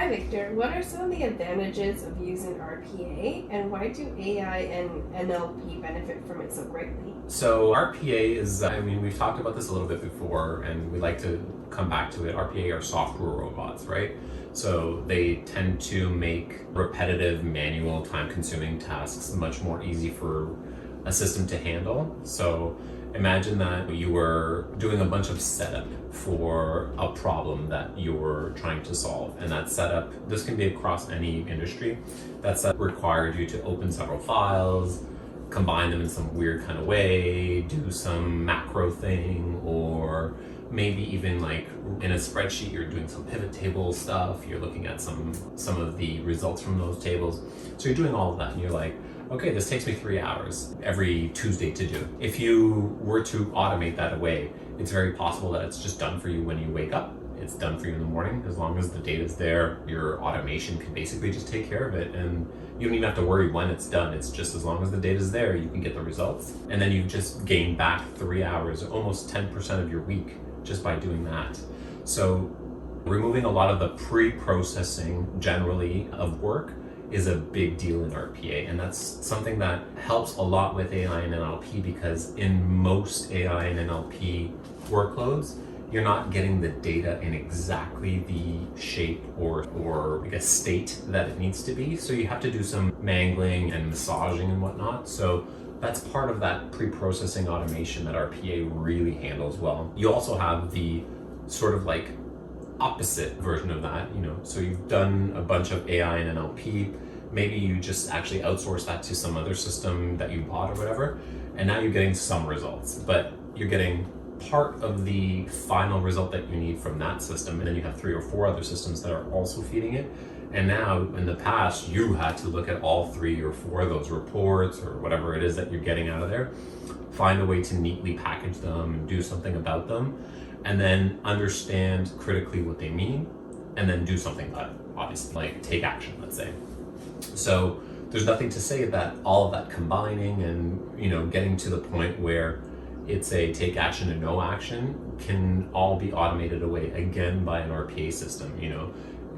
Hi Victor, what are some of the advantages of using RPA and why do AI and NLP benefit from it so greatly? So RPA is, we've talked about this a little bit before and we like to come back to it. RPA are software robots, right? So they tend to make repetitive, manual, time-consuming tasks much more easy for a system to handle. So imagine that you were doing a bunch of setup for a problem that you're trying to solve. And that setup, this can be across any industry, that setup required you to open several files, combine them in some weird kind of way, do some macro thing, or maybe even like in a spreadsheet, you're doing some pivot table stuff, you're looking at some of the results from those tables. So you're doing all of that and you're like, okay, this takes me 3 hours every Tuesday to do. If you were to automate that away, it's very possible that it's just done for you when you wake up. It's done for you in the morning. As long as the data's there, your automation can basically just take care of it. And you don't even have to worry when it's done. It's just as long as the data's there, you can get the results. And then you've just gained back 3 hours, almost 10% of your week just by doing that. So removing a lot of the pre-processing generally of work is a big deal in RPA. And that's something that helps a lot with AI and NLP because in most AI and NLP workloads, you're not getting the data in exactly the shape or I guess state that it needs to be. So you have to do some mangling and massaging and whatnot. So that's part of that pre-processing automation that RPA really handles well. You also have the sort of like opposite version of that, so you've done a bunch of AI and NLP, maybe you just actually outsource that to some other system that you bought or whatever, and now you're getting some results, but you're getting part of the final result that you need from that system, and then you have 3 or 4 other systems that are also feeding it. And now in the past, you had to look at all 3 or 4 of those reports or whatever it is that you're getting out of there, find a way to neatly package them and do something about them, and then understand critically what they mean, and then do something about it, obviously, like take action, let's say. So there's nothing to say that all of that combining and, getting to the point where it's a take action and no action can all be automated away again by an RPA system.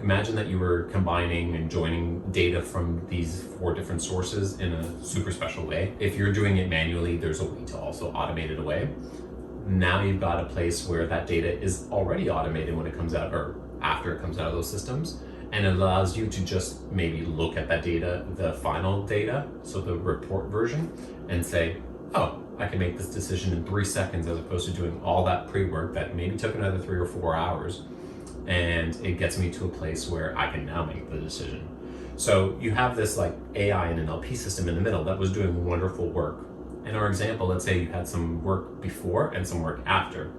Imagine that you were combining and joining data from these 4 different sources in a super special way. If you're doing it manually, there's a way to also automate it away. Now you've got a place where that data is already automated when it comes out or after it comes out of those systems. And it allows you to just maybe look at that data, the final data, so the report version, and say, oh, I can make this decision in 3 seconds as opposed to doing all that pre-work that maybe took another 3 or 4 hours. And it gets me to a place where I can now make the decision. So you have this like AI and NLP system in the middle that was doing wonderful work. In our example, let's say you had some work before and some work after.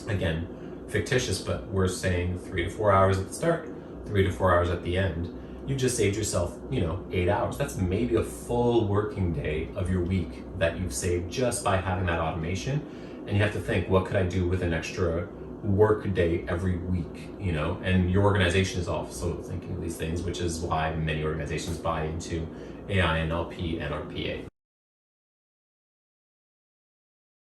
Again, fictitious, but we're saying 3 to 4 hours at the start, 3 to 4 hours at the end. You just saved yourself, 8 hours. That's maybe a full working day of your week that you've saved just by having that automation. And you have to think, what could I do with an extra work day every week, and your organization is also thinking of these things, which is why many organizations buy into AI, NLP, and RPA.